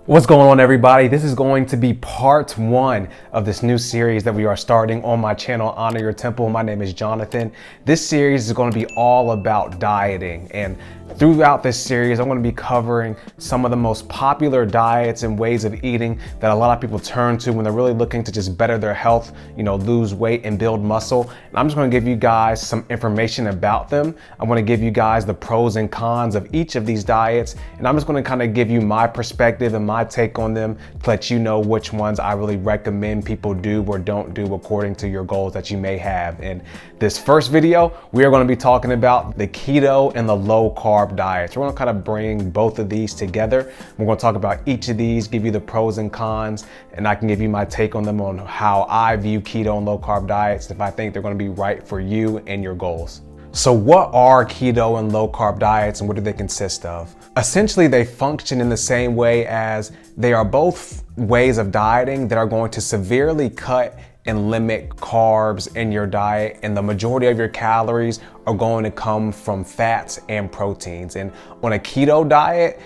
What's going on, everybody? This is going to be part one of this new series that we are starting on my channel, Honor Your Temple. My name is Jonathan. This series is going to be all about dieting, and throughout this series, I'm going to be covering some of the most popular diets and ways of eating that a lot of people turn to when they're really looking to just better their health, lose weight and build muscle. And I'm just going to give you guys some information about them. I'm going to give you guys the pros and cons of each of these diets, and I'm just going to kind of give you my perspective and my take on them to let you know which ones I really recommend people do or don't do according to your goals that you may have. In this first video, we are going to be talking about the keto and the low carb diets. We're going to kind of bring both of these together. We're going to talk about each of these, give you the pros and cons, and I can give you my take on them on how I view keto and low carb diets, if I think they're going to be right for you and your goals. So what are keto and low carb diets, and what do they consist of? Essentially, they function in the same way as they are both ways of dieting that are going to severely cut and limit carbs in your diet, and the majority of your calories are going to come from fats and proteins. And on a keto diet,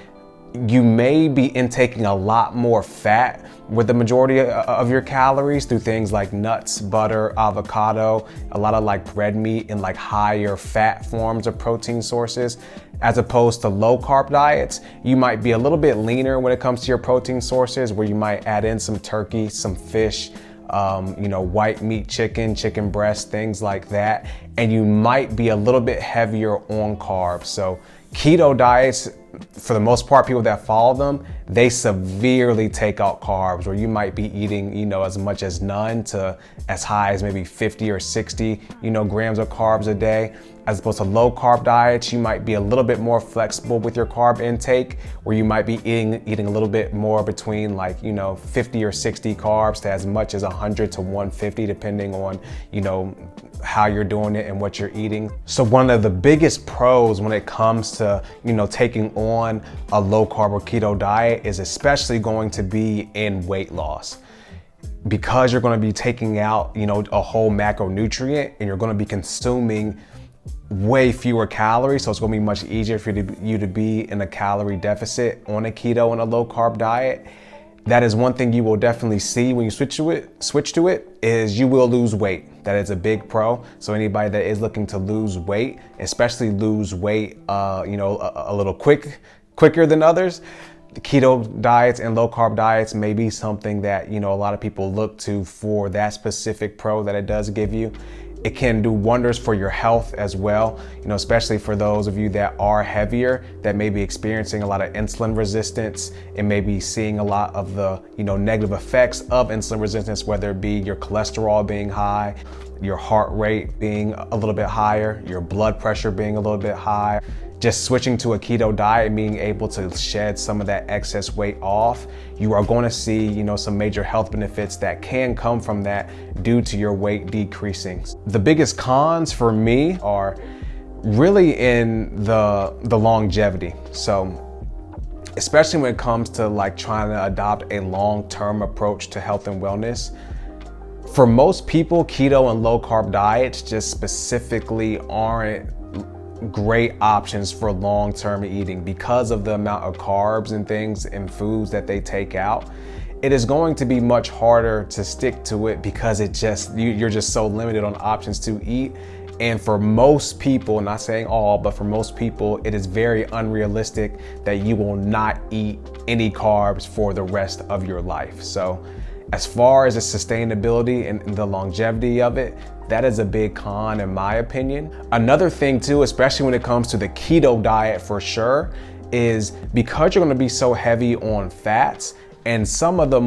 you may be intaking a lot more fat with the majority of your calories through things like nuts, butter, avocado, a lot of like red meat and like higher fat forms of protein sources. As opposed to low carb diets, you might be a little bit leaner when it comes to your protein sources, where you might add in some turkey, some fish, white meat, chicken breast, things like that. And you might be a little bit heavier on carbs. So keto diets, for the most part, people that follow them, they severely take out carbs, where you might be eating, as much as none to as high as maybe 50 or 60, grams of carbs a day. As opposed to low carb diets, you might be a little bit more flexible with your carb intake, where you might be eating a little bit more between 50 or 60 carbs to as much as 100 to 150, depending on, how you're doing it and what you're eating. So one of the biggest pros when it comes to, taking on a low carb or keto diet is especially going to be in weight loss. Because you're going to be taking out, a whole macronutrient, and you're going to be consuming way fewer calories, so it's going to be much easier for you to be in a calorie deficit on a keto and a low carb diet. That is one thing you will definitely see when you switch to it is you will lose weight. That is a big pro. So anybody that is looking to lose weight, especially lose weight, a little quicker than others, the keto diets and low carb diets may be something that, a lot of people look to for that specific pro that it does give you. It can do wonders for your health as well, especially for those of you that are heavier, that may be experiencing a lot of insulin resistance and may be seeing a lot of the, negative effects of insulin resistance, whether it be your cholesterol being high, your heart rate being a little bit higher, your blood pressure being a little bit high. Just switching to a keto diet, being able to shed some of that excess weight off, you are going to see, some major health benefits that can come from that due to your weight decreasing. The biggest cons for me are really in the longevity. So especially when it comes to trying to adopt a long-term approach to health and wellness, for most people, keto and low carb diets just specifically aren't great options for long-term eating because of the amount of carbs and things and foods that they take out. It is going to be much harder to stick to it because you're just so limited on options to eat. And for most people, not saying all, but for most people, it is very unrealistic that you will not eat any carbs for the rest of your life. So as far as the sustainability and the longevity of it, that is a big con in my opinion. Another thing too, especially when it comes to the keto diet for sure, is because you're going to be so heavy on fats and some of the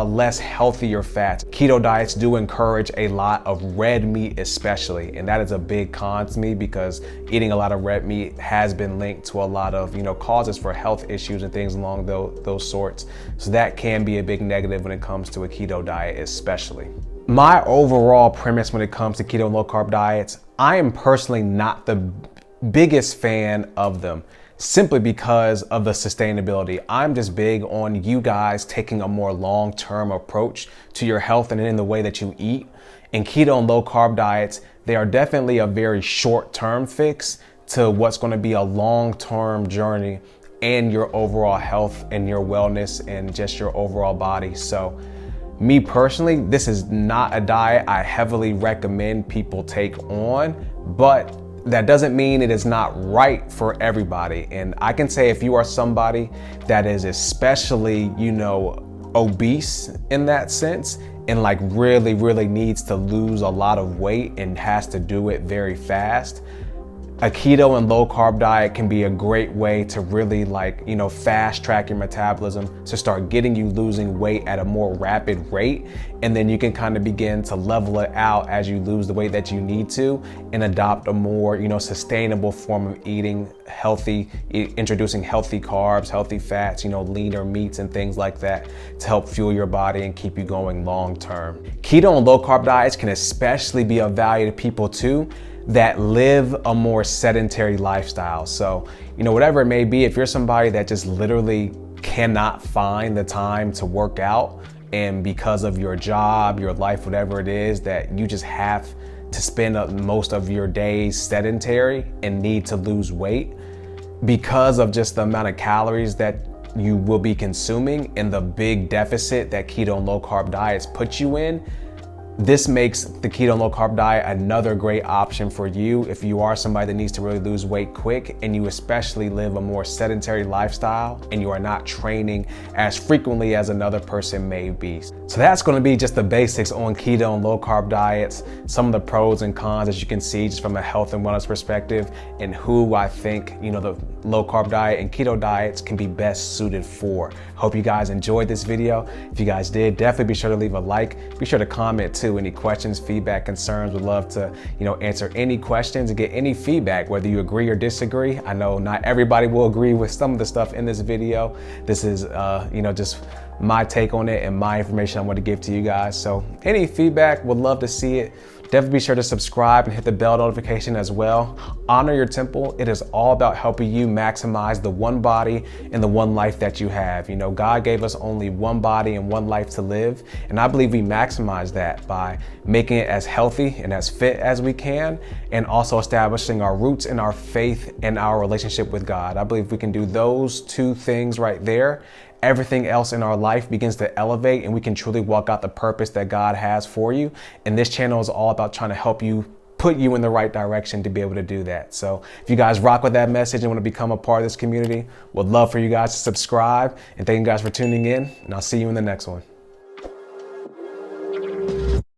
less healthier fats. Keto diets do encourage a lot of red meat especially, and that is a big con to me because eating a lot of red meat has been linked to a lot of causes for health issues and things along those sorts. So that can be a big negative when it comes to a keto diet especially. My overall premise when it comes to keto and low carb diets, I am personally not the biggest fan of them, simply because of the sustainability. I'm just big on you guys taking a more long-term approach to your health and in the way that you eat. In keto and low carb diets, they are definitely a very short-term fix to what's going to be a long-term journey and your overall health and your wellness and just your overall body. So me personally, this is not a diet I heavily recommend people take on, but that doesn't mean it is not right for everybody. And I can say if you are somebody that is especially, obese in that sense, and like really needs to lose a lot of weight and has to do it very fast, a keto and low carb diet can be a great way to really fast track your metabolism to start getting you losing weight at a more rapid rate. And then you can kind of begin to level it out as you lose the weight that you need to and adopt a more, sustainable form of eating healthy, introducing healthy carbs, healthy fats, leaner meats and things like that to help fuel your body and keep you going long term. Keto and low carb diets can especially be of value to people too that live a more sedentary lifestyle. So, whatever it may be, if you're somebody that just literally cannot find the time to work out, and because of your job, your life, whatever it is, that you just have to spend most of your days sedentary and need to lose weight because of just the amount of calories that you will be consuming and the big deficit that keto and low carb diets put you in, this makes the keto and low carb diet another great option for you if you are somebody that needs to really lose weight quick and you especially live a more sedentary lifestyle and you are not training as frequently as another person may be. So that's going to be just the basics on keto and low carb diets, some of the pros and cons as you can see just from a health and wellness perspective, and who I think, the low carb diet and keto diets can be best suited for. Hope you guys enjoyed this video. If you guys did, definitely be sure to leave a like. Be sure to comment too. Any questions, feedback, concerns, would love to, answer any questions and get any feedback, whether you agree or disagree. I know not everybody will agree with some of the stuff in this video. This is, just my take on it and my information I want to give to you guys. So any feedback, would love to see it. Definitely be sure to subscribe and hit the bell notification as well. Honor your temple. It is all about helping you maximize the one body and the one life that you have. God gave us only one body and one life to live. And I believe we maximize that by making it as healthy and as fit as we can, and also establishing our roots in our faith and our relationship with God. I believe we can do those two things right there. Everything else in our life begins to elevate and we can truly walk out the purpose that God has for you. And this channel is all about trying to help you, put you in the right direction to be able to do that. So if you guys rock with that message and want to become a part of this community, would love for you guys to subscribe. And thank you guys for tuning in, and I'll see you in the next one.